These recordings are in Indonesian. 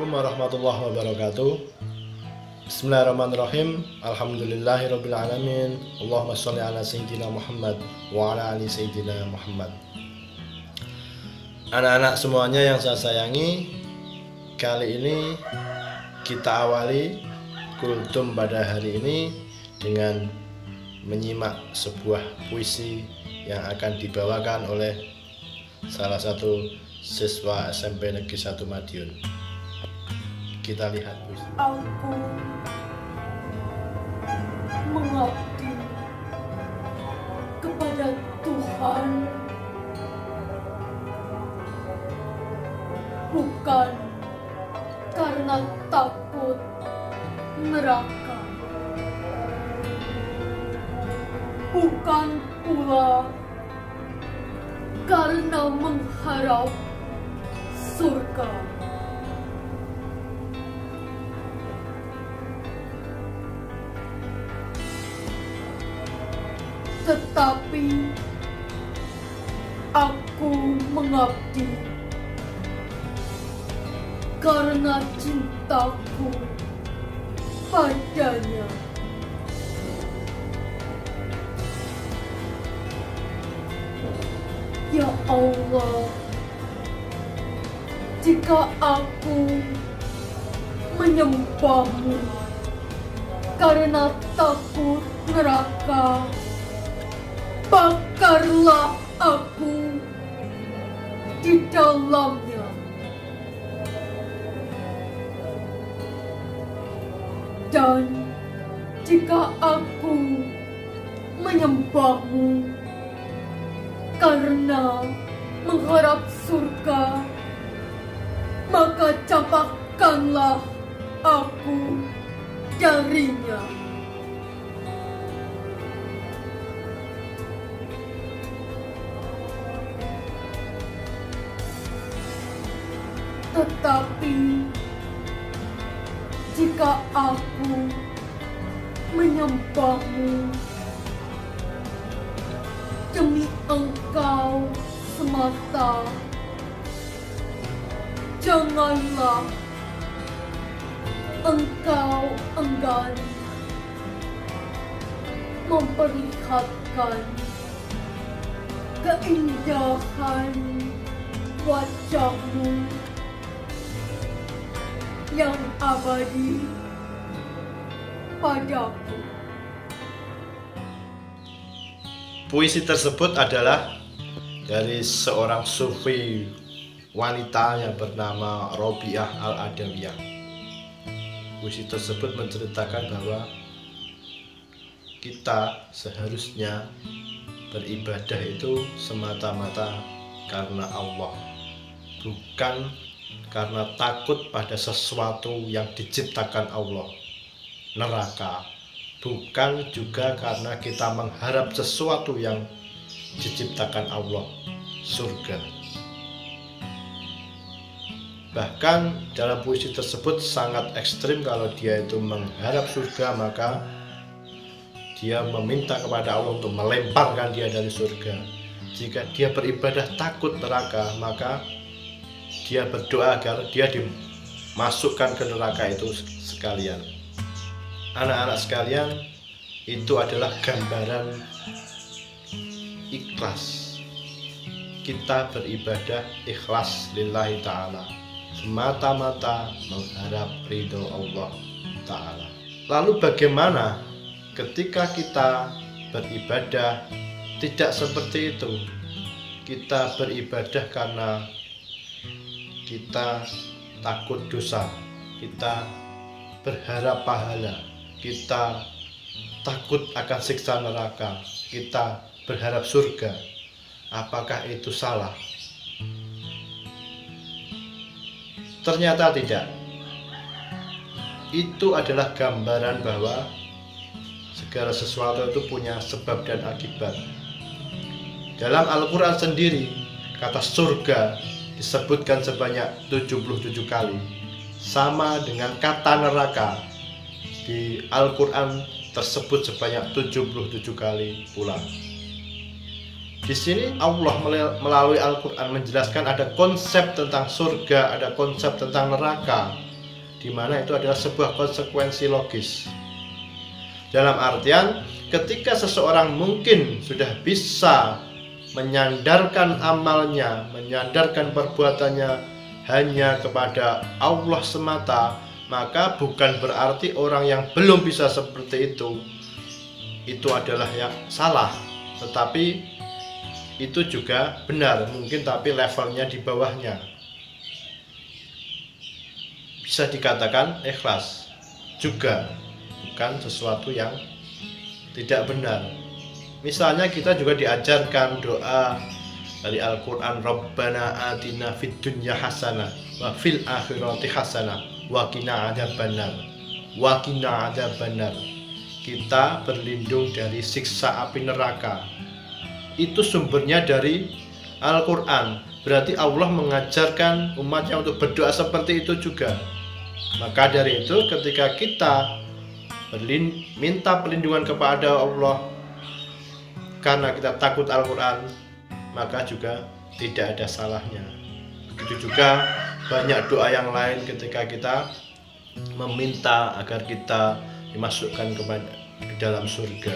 Assalamualaikum warahmatullahi wabarakatuh. Bismillahirrahmanirrahim. Alhamdulillahirabbil alamin. Allahumma shalli ala sayyidina Muhammad wa ala ali sayyidina Muhammad. Anak-anak semuanya yang saya sayangi, kali ini kita awali kultum pada hari ini dengan menyimak sebuah puisi yang akan dibawakan oleh salah satu siswa SMP Negeri 1 Madiun. Kita lihat puisi. Aku mengabdi kepada Tuhan bukan karena takut neraka, bukan pula karena mengharap surga. Tetapi aku mengabdi karena cintaku padanya. Ya Allah, jika aku menyembahmu karena takut neraka, bakarlah aku di dalamnya. Dan jika aku menyembahmu karena mengharap surga, maka campakkanlah aku darinya. Tetapi jika aku menyembahmu demi Engkau semata, janganlah Engkau enggan memperlihatkan keindahan wajahmu yang abadi padaku. Puisi tersebut adalah dari seorang sufi wanita yang bernama Robiah Al-Adawiyah. Puisi tersebut menceritakan bahwa kita seharusnya beribadah itu semata-mata karena Allah, bukan karena takut pada sesuatu yang diciptakan Allah, neraka, bukan juga karena kita mengharap sesuatu yang diciptakan Allah, surga. Bahkan dalam puisi tersebut sangat ekstrim. Kalau dia itu mengharap surga, maka dia meminta kepada Allah untuk melemparkan dia dari surga. Jika dia beribadah takut neraka, maka dia berdoa agar dia dimasukkan ke neraka itu sekalian. Anak-anak sekalian, itu adalah gambaran ikhlas. Kita beribadah ikhlas lillahi ta'ala, semata-mata mengharap ridho Allah ta'ala. Lalu bagaimana ketika kita beribadah tidak seperti itu? Kita beribadah karena kita takut dosa, kita berharap pahala, kita takut akan siksa neraka, kita berharap surga. Apakah itu salah? Ternyata tidak. Itu adalah gambaran bahwa segala sesuatu itu punya sebab dan akibat. Dalam Al-Quran sendiri, kata surga disebutkan sebanyak 77 kali, sama dengan kata neraka di Al-Quran tersebut sebanyak 77 kali pula. Di sini Allah melalui Al-Quran menjelaskan ada konsep tentang surga, ada konsep tentang neraka, di mana itu adalah sebuah konsekuensi logis. Dalam artian, ketika seseorang mungkin sudah bisa menyandarkan amalnya, menyandarkan perbuatannya hanya kepada Allah semata, maka bukan berarti orang yang belum bisa seperti itu adalah yang salah, tetapi itu juga benar, mungkin tapi levelnya di bawahnya. Bisa dikatakan ikhlas juga bukan sesuatu yang tidak benar. Misalnya kita juga diajarkan doa dari Al-Quran, Rabbana atina fid dunya hasanah wa fil akhirati hasanah wa qina adzabannar. Wa qina adzabannar. Kita berlindung dari siksa api neraka. Itu sumbernya dari Al-Quran. Berarti Allah mengajarkan umatnya untuk berdoa seperti itu juga. Maka dari itu ketika kita minta perlindungan kepada Allah karena kita takut Al-Quran, maka juga tidak ada salahnya. Begitu juga banyak doa yang lain ketika kita meminta agar kita dimasukkan ke dalam surga.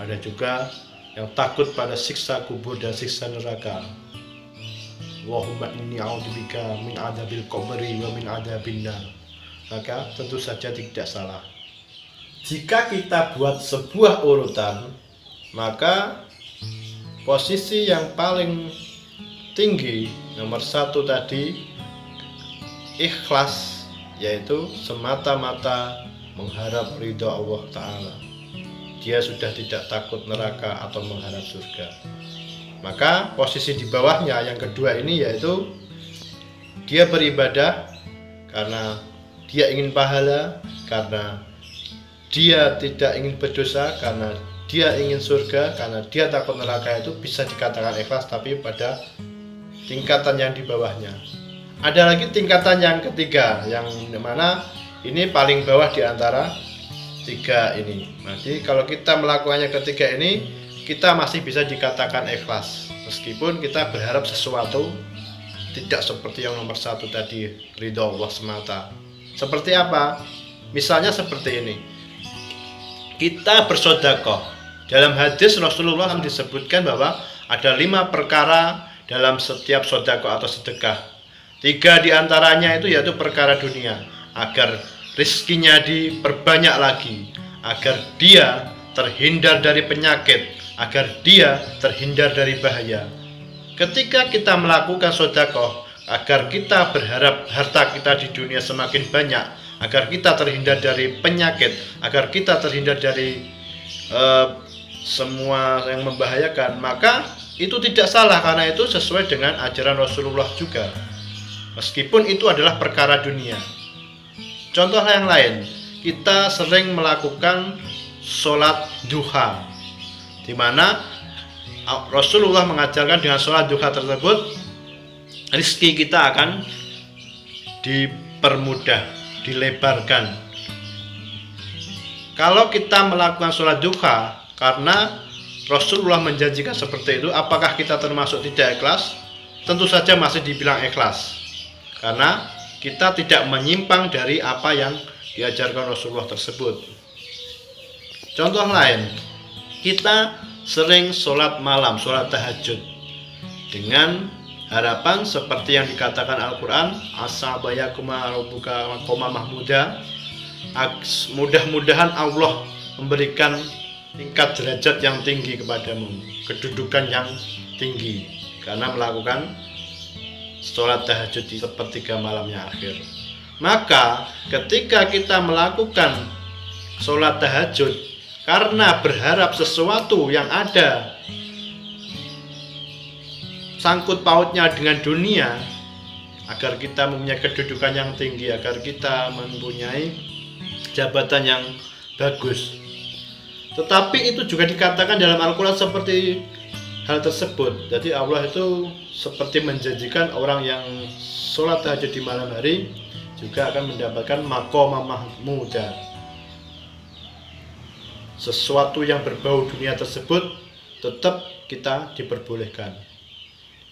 Ada juga yang takut pada siksa kubur dan siksa neraka. Allahumma inni a'udzubika min adzabil qabri wa min adzabin nar. Maka tentu saja tidak salah. Jika kita buat sebuah urutan, maka posisi yang paling tinggi nomor 1 tadi ikhlas, yaitu semata-mata mengharap ridha Allah Ta'ala. Dia sudah tidak takut neraka atau mengharap surga. Maka posisi di bawahnya yang kedua ini yaitu dia beribadah karena dia ingin pahala, karena dia tidak ingin berdosa, karena dia ingin surga, karena dia takut neraka. Itu bisa dikatakan ikhlas, tapi pada tingkatan yang di bawahnya. Ada lagi tingkatan yang ketiga, yang mana ini paling bawah di antara tiga ini. Jadi kalau kita melakukannya ketiga ini, kita masih bisa dikatakan ikhlas, meskipun kita berharap sesuatu tidak seperti yang nomor 1 tadi, ridho Allah semata. Seperti apa? Misalnya seperti ini, kita bersedekah. Dalam hadis Rasulullah disebutkan bahwa ada 5 perkara dalam setiap sedekah atau sedekah. 3 diantaranya itu yaitu perkara dunia, agar rizkinya diperbanyak lagi, agar dia terhindar dari penyakit, agar dia terhindar dari bahaya. Ketika kita melakukan sedekah, agar kita berharap harta kita di dunia semakin banyak, agar kita terhindar dari penyakit, agar kita terhindar dari semua yang membahayakan, maka itu tidak salah, karena itu sesuai dengan ajaran Rasulullah juga, meskipun itu adalah perkara dunia. Contoh yang lain, kita sering melakukan sholat duha, di mana Rasulullah mengajarkan dengan sholat duha tersebut rizki kita akan dipermudah, dilebarkan. Kalau kita melakukan sholat duha karena Rasulullah menjanjikan seperti itu, apakah kita termasuk tidak ikhlas? Tentu saja masih dibilang ikhlas, karena kita tidak menyimpang dari apa yang diajarkan Rasulullah tersebut. Contoh lain, kita sering sholat malam, sholat tahajud, dengan harapan seperti yang dikatakan Al-Quran, asabayakuma rabbuka maqama mahmuda, mudah-mudahan Allah memberikan tingkat derajat yang tinggi kepadamu, kedudukan yang tinggi, karena melakukan sholat tahajud di sepertiga malamnya akhir. Maka ketika kita melakukan sholat tahajud karena berharap sesuatu yang ada sangkut pautnya dengan dunia, agar kita mempunyai kedudukan yang tinggi, agar kita mempunyai jabatan yang bagus. Tetapi itu juga dikatakan dalam Al-Quran seperti hal tersebut. Jadi Allah itu seperti menjanjikan orang yang sholat tahajud di malam hari juga akan mendapatkan maqama mahmuda. Sesuatu yang berbau dunia tersebut tetap kita diperbolehkan.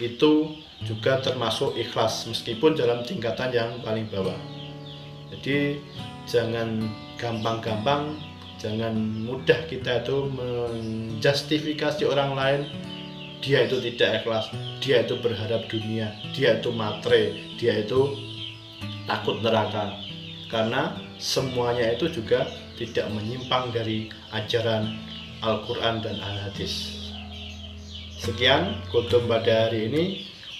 Itu juga termasuk ikhlas, meskipun dalam tingkatan yang paling bawah. Jadi jangan gampang-gampang, jangan mudah kita itu menjustifikasi orang lain. Dia itu tidak ikhlas, dia itu berharap dunia, dia itu matre, dia itu takut neraka. Karena semuanya itu juga tidak menyimpang dari ajaran Al-Quran dan Al-Hadis. Sekian khotbah pada hari ini.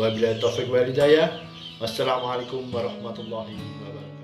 Wabillahi taufiq wal hidayah. Wassalamualaikum warahmatullahi wabarakatuh.